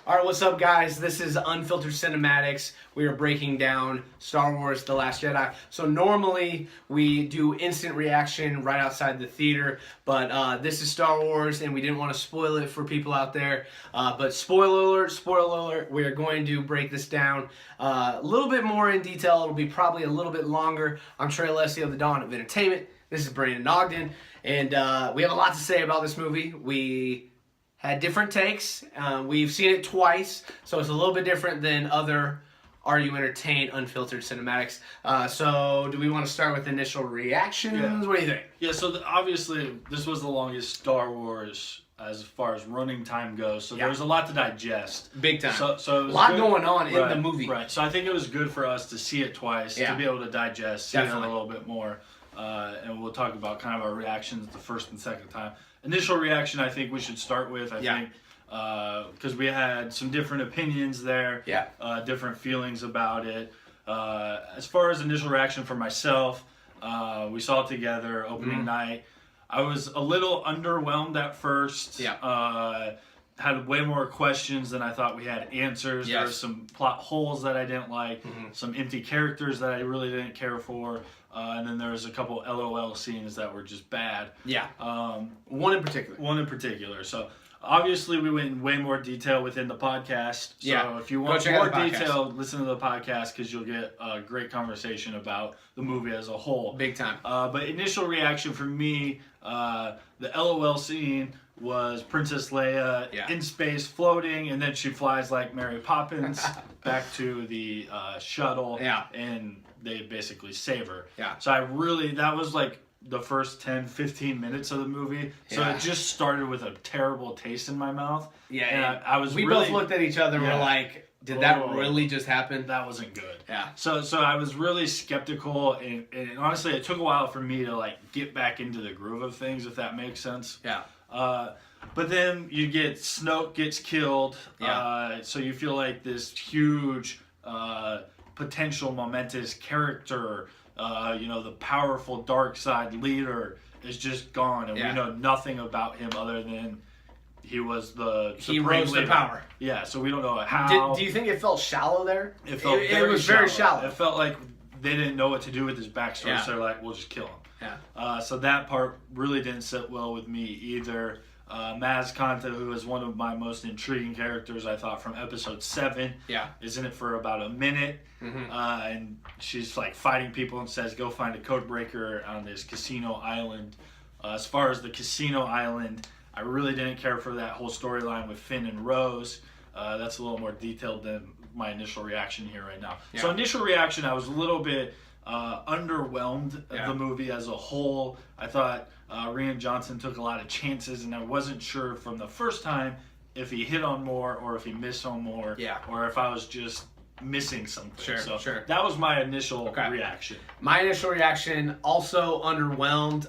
All right, what's up, guys? This is Unfiltered Cinematics. We are breaking down Star Wars: The Last Jedi. So normally we do instant reaction right outside the theater, but this is Star Wars, and we didn't want to spoil it for people out there. But spoiler alert, we are going to break this down a little bit more in detail. It'll be probably a little bit longer. I'm Trey Alessio, the Dawn of Entertainment. This is Brandon Ogden, and we have a lot to say about this movie. We had different takes. We've seen it twice, so it's a little bit different than other Are You Entertained Unfiltered Cinematics. So do we want to start with initial reactions? Yeah. What do you think? Yeah, so obviously this was the longest Star Wars as far as running time goes, so there was a lot to digest. Big time. So it was a lot good. going on in the movie. Right, so I think it was good for us to see it twice, to be able to digest, see it a little bit more. And we'll talk about kind of our reactions the first and second time. Initial reaction, I think we should start with. I think because we had some different opinions there, different feelings about it. As far as initial reaction for myself, we saw it together opening night. I was a little underwhelmed at first. Had way more questions than I thought we had answers. There were some plot holes that I didn't like, some empty characters that I really didn't care for. And then there was a couple LOL scenes that were just bad. One in particular. One in particular. So obviously we went in way more detail within the podcast. So if you want more detail, listen to the podcast because you'll get a great conversation about the movie as a whole. Big time. But initial reaction for me, the LOL scene was Princess Leia in space floating, and then she flies like Mary Poppins back to the shuttle, and they basically save her. So that was like the first 10-15 minutes of the movie. So it just started with a terrible taste in my mouth. And we both looked at each other and were like, did that really just happen? That wasn't good. So I was really skeptical, and honestly, it took a while for me to like get back into the groove of things, if that makes sense. But then you get Snoke gets killed. So you feel like this huge, potential momentous character, the powerful dark side leader is just gone, and we know nothing about him other than he was the he rose to power. So we don't know how. Do you think it felt shallow there? It felt very shallow. It felt like they didn't know what to do with his backstory, so they're like, we'll just kill him. So that part really didn't sit well with me either. Maz Kanata, who is one of my most intriguing characters, I thought, from episode 7, is in it for about a minute, and she's like fighting people and says, go find a code breaker on this casino island. As far as the casino island, I really didn't care for that whole storyline with Finn and Rose. That's a little more detailed than my initial reaction here right now. So initial reaction, I was a little bit underwhelmed of the movie as a whole. I thought Rian Johnson took a lot of chances, and I wasn't sure from the first time if he hit on more or if he missed on more, or if I was just missing something. That was my initial reaction. My initial reaction, also underwhelmed.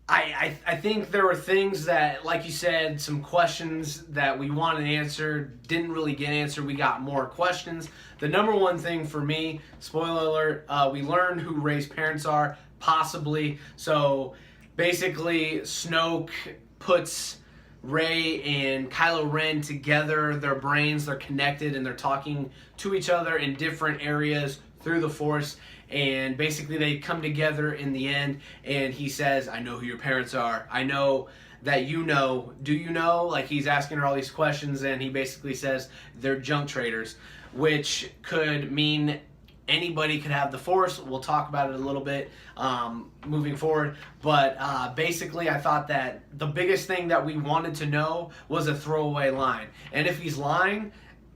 I think there were things that, like you said, some questions that we wanted answered, didn't really get answered. We got more questions. The number one thing for me, spoiler alert, we learned who Rey's parents are, possibly. So basically, Snoke puts Rey and Kylo Ren together. Their brains, they're connected, and they're talking to each other in different areas through the Force. And basically they come together in the end, and he says, I know who your parents are. I know that you know. Do you know? Like, he's asking her all these questions, and he basically says they're junk traders, which could mean anybody could have the Force. We'll talk about it a little bit moving forward. But basically, I thought that the biggest thing that we wanted to know was a throwaway line. And if he's lying,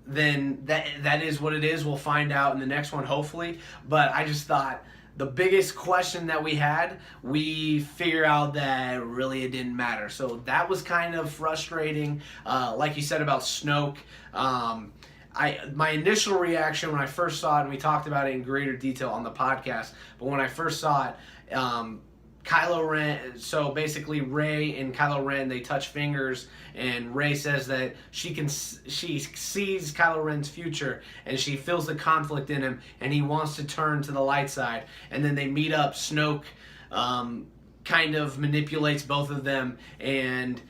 then that is what it is. We'll find out in the next one, hopefully. But I just thought the biggest question that we had, we figure out that really it didn't matter. So that was kind of frustrating. Like you said about Snoke, my initial reaction when I first saw it, and we talked about it in greater detail on the podcast, but when I first saw it, Kylo Ren, so basically Rey and Kylo Ren, they touch fingers, and Rey says that she sees Kylo Ren's future, and she feels the conflict in him, and he wants to turn to the light side. And then they meet up. Snoke kind of manipulates both of them, and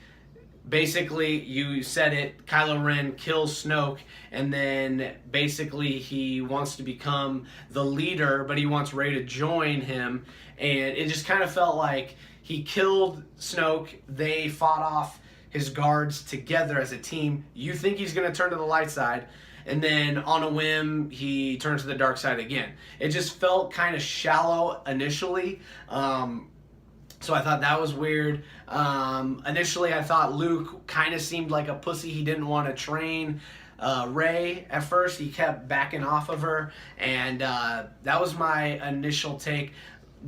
basically, you said it, Kylo Ren kills Snoke, and then basically he wants to become the leader, but he wants Rey to join him, and it just kind of felt like he killed Snoke, they fought off his guards together as a team. You think he's going to turn to the light side, and then on a whim, he turns to the dark side again. It just felt kind of shallow initially. So I thought that was weird. Initially, I thought Luke kind of seemed like a pussy. He didn't want to train Rey at first. He kept backing off of her, and that was my initial take.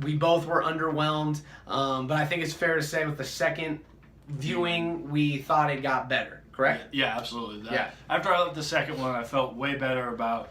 We both were underwhelmed, but I think it's fair to say with the second viewing, we thought it got better. Correct? Yeah, absolutely. After I left the second one, I felt way better about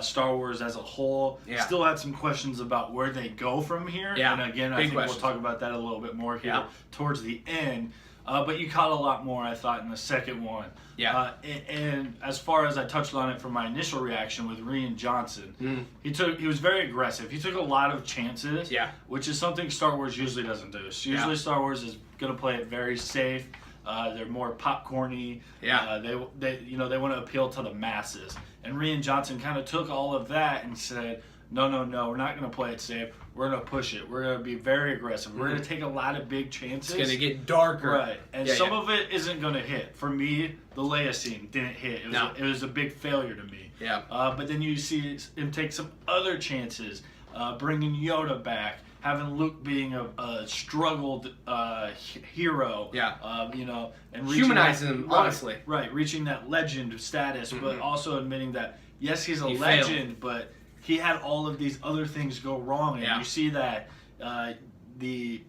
Star Wars as a whole. Yeah. Still had some questions about where they go from here. Yeah. And again, I think we'll talk about that a little bit more here towards the end. But you caught a lot more, I thought, in the second one. Yeah. And as far as I touched on it from my initial reaction with Rian Johnson, he was very aggressive. He took a lot of chances, which is something Star Wars usually doesn't do. So usually Star Wars is going to play it very safe. They're more popcorny. They want to appeal to the masses. And Rian Johnson kind of took all of that and said, no, we're not going to play it safe. We're going to push it. We're going to be very aggressive. We're going to take a lot of big chances. It's going to get darker. Right. And some of it isn't going to hit. For me, the Leia scene didn't hit. It was a big failure to me. Yeah. But then you see him take some other chances, bringing Yoda back, having Luke being a struggled hero. And humanizing him, honestly. Right, reaching that legend status, but also admitting that, yes, he's a legend, but he had all of these other things go wrong. And you see that the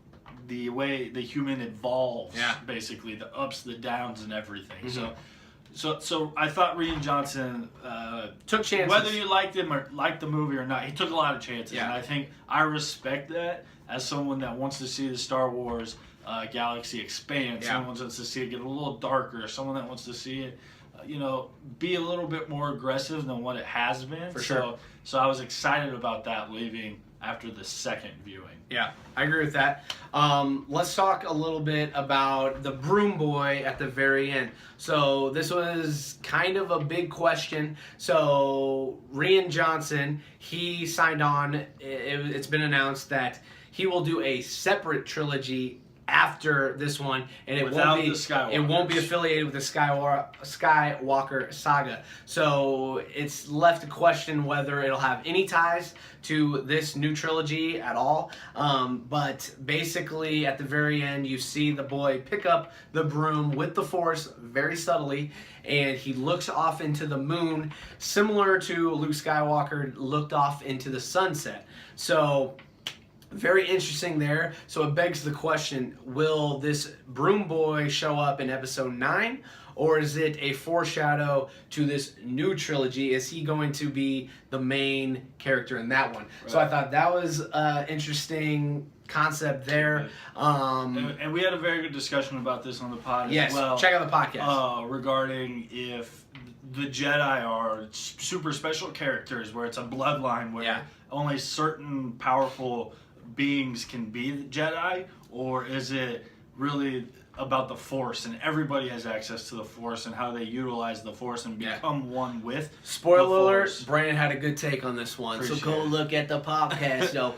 way the human evolves, basically, the ups, the downs, and everything. So I thought Rian Johnson took chances. Whether you liked him or liked the movie or not, he took a lot of chances. And I think I respect that as someone that wants to see the Star Wars galaxy expand. Someone wants to see it get a little darker. Someone that wants to see it, be a little bit more aggressive than what it has been. For sure. So I was excited about that leaving after the second viewing. Yeah, I agree with that. Let's talk a little bit about the broom boy at the very end. So this was kind of a big question. So Rian Johnson, he signed on. It's been announced that he will do a separate trilogy after this one, and it won't be affiliated with the Skywalker saga. So it's left to question whether it'll have any ties to this new trilogy at all. But basically, at the very end, you see the boy pick up the broom with the Force very subtly, and he looks off into the moon, similar to Luke Skywalker looked off into the sunset. So very interesting there. So it begs the question, will this broom boy show up in episode 9? Or is it a foreshadow to this new trilogy? Is he going to be the main character in that one? Right. So I thought that was an interesting concept there. And we had a very good discussion about this on the pod as well. Yes, check out the podcast. Regarding if the Jedi are super special characters where it's a bloodline where only certain powerful beings can be the Jedi, or is it really about the Force and everybody has access to the Force and how they utilize the Force and become one with Spoiler alert, Brandon had a good take on this one. So go look at the podcast. So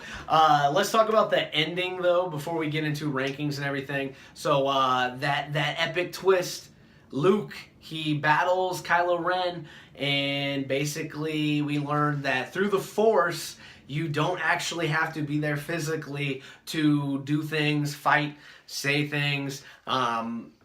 let's talk about the ending though before we get into rankings and everything. So that epic twist, Luke, he battles Kylo Ren, and basically we learned that through the Force you don't actually have to be there physically to do things, fight, say things.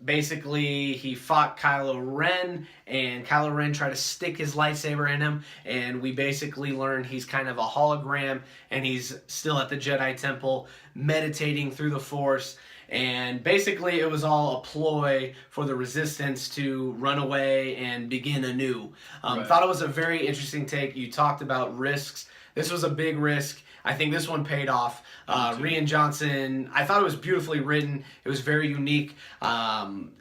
Basically, he fought Kylo Ren, and Kylo Ren tried to stick his lightsaber in him, and we basically learned he's kind of a hologram, and he's still at the Jedi Temple, meditating through the Force. And basically, it was all a ploy for the Resistance to run away and begin anew. Thought it was a very interesting take. You talked about risks. This was a big risk. I think this one paid off. Rian Johnson, I thought it was beautifully written. It was very unique.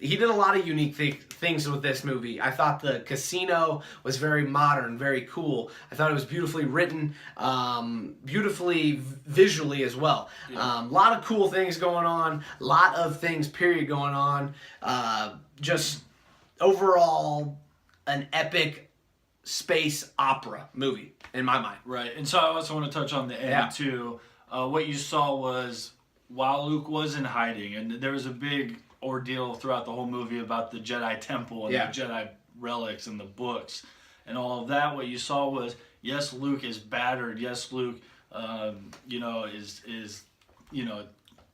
He did a lot of unique things with this movie. I thought the casino was very modern, very cool. I thought it was beautifully written, beautifully visually as well. A lot of cool things going on, a lot of things, period, going on. Just overall, an epic space opera movie in my mind. Right, and so I also want to touch on the end too. What you saw was while Luke was in hiding, and there was a big ordeal throughout the whole movie about the Jedi Temple and the Jedi relics and the books and all of that. What you saw was, yes, Luke is battered. Yes, Luke, is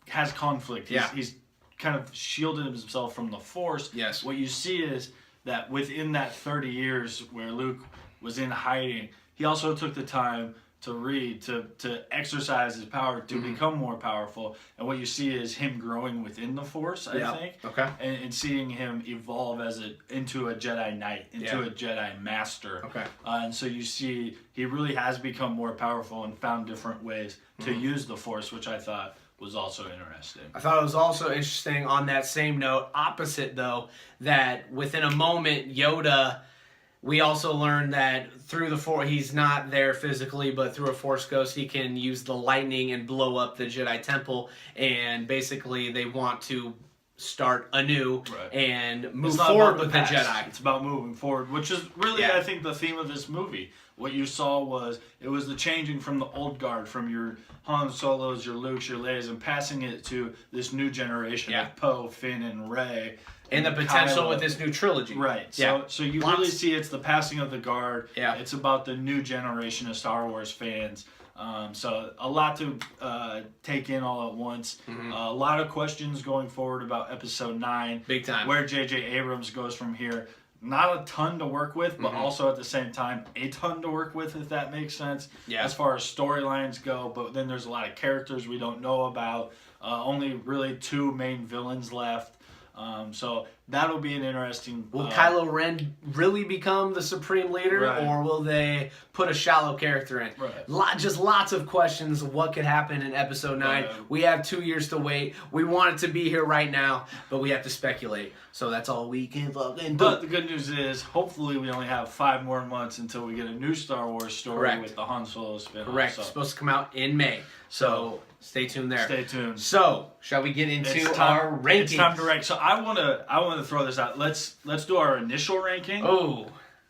has conflict. He's kind of shielded himself from the Force. Yes. What you see is that within that 30 years where Luke was in hiding, he also took the time to read, to exercise his power, to become more powerful. And what you see is him growing within the Force, I think. Okay. And seeing him evolve into a Jedi Knight, into a Jedi Master. Okay. And so you see he really has become more powerful and found different ways to use the Force, which I thought was also interesting. I thought it was also interesting on that same note, opposite though, that within a moment, Yoda, we also learned that through the Force, he's not there physically, but through a Force ghost, he can use the lightning and blow up the Jedi Temple, and basically they want to start anew and move forward with the Jedi. It's about moving forward, which is really, I think, the theme of this movie. What you saw was, it was the changing from the old guard, from your Han Solos, your Lukes, your Leias, and passing it to this new generation of Poe, Finn, and Rey. And the potential Kylo. with this new trilogy. Right. So you really see it's the passing of the guard. Yeah. It's about the new generation of Star Wars fans. So a lot to take in all at once. A lot of questions going forward about Episode 9. Big time. Where J.J. Abrams goes from here. Not a ton to work with, but also at the same time, a ton to work with, if that makes sense. Yeah. As far as storylines go, but then there's a lot of characters we don't know about. Only really 2 main villains left. So that'll be an interesting... Will Kylo Ren really become the Supreme Leader, or will they put a shallow character in? Just lots of questions of what could happen in Episode 9. We have 2 years to wait. We want it to be here right now, but we have to speculate. So that's all we can fucking do. But the good news is, hopefully we only have 5 more months until we get a new Star Wars story with the Han Solo spin-off. Correct. So. It's supposed to come out in May. So stay tuned there. Stay tuned. So shall we get into our rankings? It's time to rank. So I want to throw this out. Let's do our initial ranking. Oh,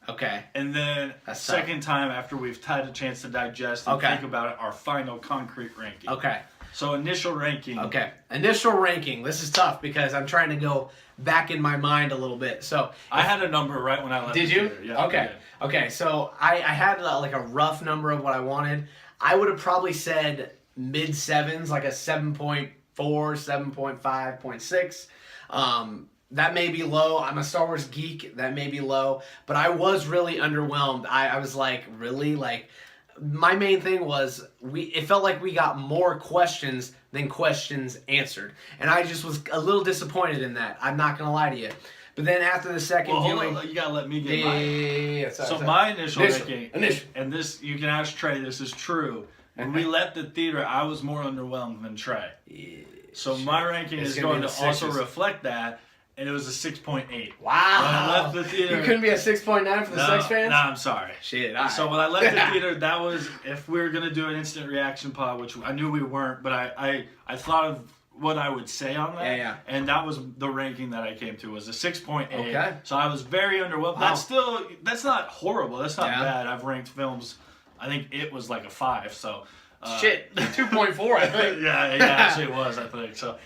okay. And then second time after we've had a chance to digest and think about it, our final concrete ranking. Okay. So initial ranking. Okay. Initial ranking. This is tough because I'm trying to go back in my mind a little bit. So I had a number right when I left. Did you? Theater. Yeah. Okay. Okay. So I had like a rough number of what I wanted. I would have probably said mid 7s, like a 7.4, 7.5, 0.6. That may be low. I'm a Star Wars geek. That may be low. But I was really underwhelmed. I was like, really? Like, my main thing was it felt like we got more questions than questions answered. And I just was a little disappointed in that. I'm not going to lie to you. But then after the second viewing... Hold on, you got to let me get mine. So my initial ranking, and this, you can ask Trey, this is true. When we left the theater, I was more underwhelmed than Trey. So my ranking is going to also reflect that, and it was a 6.8. Wow. When I left the theater... You couldn't be a 6.9 for the Sex fans? No, I'm sorry. Shit. So when I left the theater, that was, if we were going to do an instant reaction pod, which I knew we weren't, but I thought of what I would say on that. Yeah. And that was the ranking that I came to, was a 6.8. Okay. So I was very underwhelmed. Wow. That's not horrible. That's not bad. I've ranked films, I think it was like a 5, so... Shit, 2.4, I think. yeah, actually it was, I think. So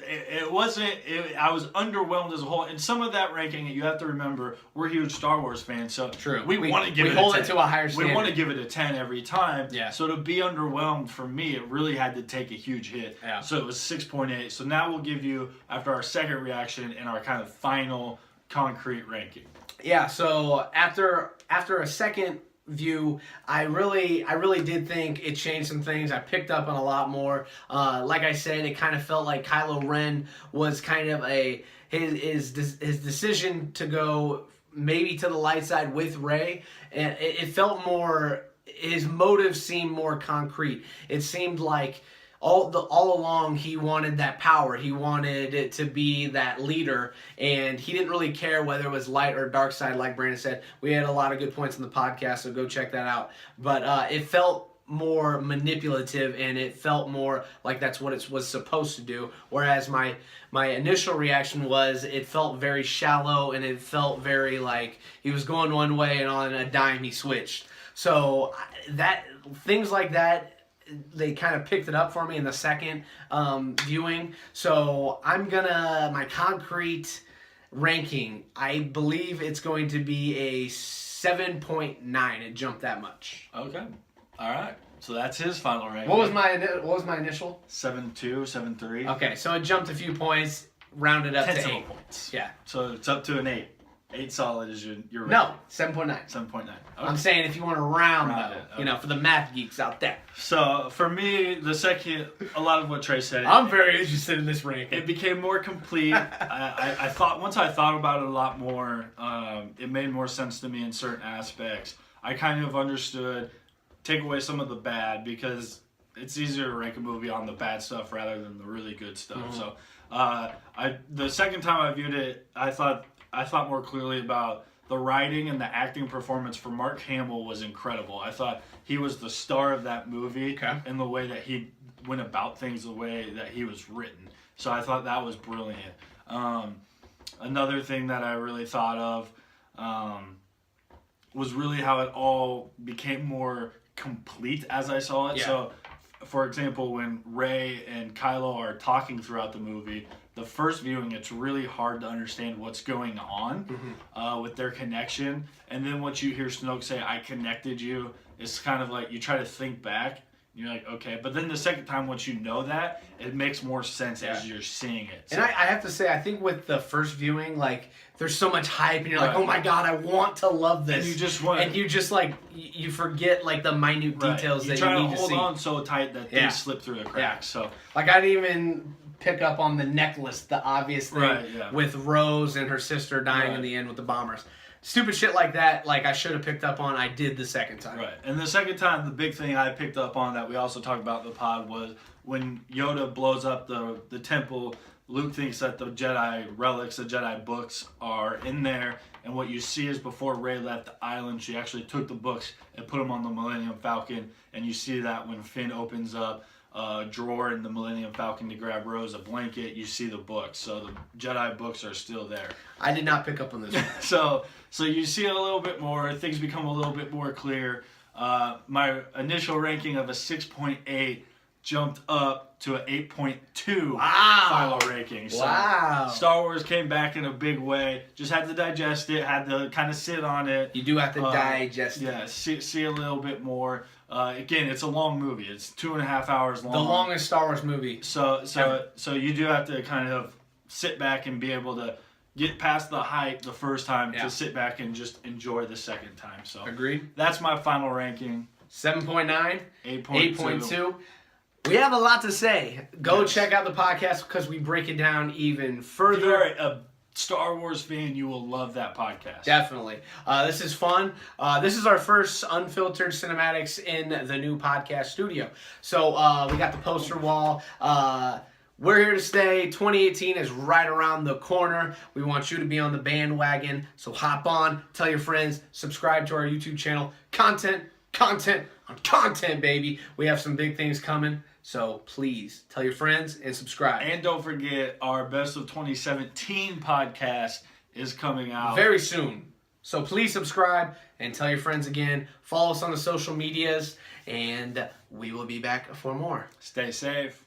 it wasn't, I was underwhelmed as a whole. And some of that ranking, you have to remember, we're huge Star Wars fans, so true. We want to give it a 10. We hold it to a higher standard. We want to give it a 10 every time. Yeah. So to be underwhelmed, for me, it really had to take a huge hit. Yeah. So it was 6.8. So now we'll give you, after our second reaction, and our kind of final concrete ranking. Yeah, so after a second view, I really did think it changed some things. I picked up on a lot more. Like I said, it kind of felt like Kylo Ren was kind of his decision to go maybe to the light side with Rey, and it felt more his motives seemed more concrete. It seemed like all along he wanted that power. He wanted it to be that leader, and he didn't really care whether it was light or dark side. Like Brandon said, we had a lot of good points in the podcast, so go check that out. But it felt more manipulative, and it felt more like that's what it was supposed to do. Whereas my initial reaction was it felt very shallow, and it felt very like he was going one way, and on a dime he switched. So that things like that, they kind of picked it up for me in the second viewing. So my concrete ranking, I believe it's going to be a 7.9. It jumped that much. Okay. All right. So that's his final ranking. What was my initial? 7.2, 7.3. Okay, so it jumped a few points, rounded up to 8 points. Yeah. So it's up to an 8. 8 solid is your rating. No, 7.9. 7.9. Okay. I'm saying if you want to round though, okay. For the math geeks out there. So for me, the second, a lot of what Trey said. I'm very interested in this ranking. It became more complete. I thought once I thought about it a lot more, it made more sense to me in certain aspects. I kind of understood. Take away some of the bad, because it's easier to rank a movie on the bad stuff rather than the really good stuff. Mm-hmm. So the second time I viewed it, I thought more clearly about the writing and the acting performance for Mark Hamill was incredible. I thought he was the star of that movie, and the way that he went about things, the way that he was written. So I thought that was brilliant. Another thing that I really thought of was really how it all became more complete as I saw it. Yeah. So, for example, when Rey and Kylo are talking throughout the movie, the first viewing, it's really hard to understand what's going on with their connection. And then once you hear Snoke say, "I connected you," it's kind of like you try to think back. You're like, okay. But then the second time, once you know that, it makes more sense as you're seeing it. So, and I have to say, I think with the first viewing, like, there's so much hype, and you're like, oh my God, I want to love this. And you just like, you forget like the minute details that you need to see. You try to hold on so tight that they slip through the cracks. Yeah. So, like, I didn't even pick up on the necklace, the obvious thing with Rose and her sister dying in the end with the bombers. Stupid shit like that, like I should have picked up on, I did the second time. Right. And the second time, the big thing I picked up on that we also talked about in the pod was when Yoda blows up the temple, Luke thinks that the Jedi relics, the Jedi books are in there. And what you see is before Rey left the island, she actually took the books and put them on the Millennium Falcon. And you see that when Finn opens up a drawer in the Millennium Falcon to grab Rose a blanket, you see the books. So the Jedi books are still there. I did not pick up on this one. So you see a little bit more, things become a little bit more clear. My initial ranking of a 6.8 jumped up to an 8.2 final ranking. So Star Wars came back in a big way. Just had to digest it, had to kind of sit on it. You do have to digest it. Yeah, see a little bit more. Again, it's a long movie. It's 2.5 hours long. The longest Star Wars movie. So you do have to kind of sit back and be able to get past the hype the first time to sit back and just enjoy the second time. So agreed. That's my final ranking. 7.9, 8.2. We have a lot to say. Go check out the podcast because we break it down even further. If you're a Star Wars fan, you will love that podcast. Definitely. This is fun. This is our first Unfiltered Cinematics in the new podcast studio. So we got the poster wall. We're here to stay. 2018 is right around the corner. We want you to be on the bandwagon. So hop on, tell your friends, subscribe to our YouTube channel. Content, baby. We have some big things coming. So please tell your friends and subscribe. And don't forget, our Best of 2017 podcast is coming out very soon. So please subscribe and tell your friends again. Follow us on the social medias, and we will be back for more. Stay safe.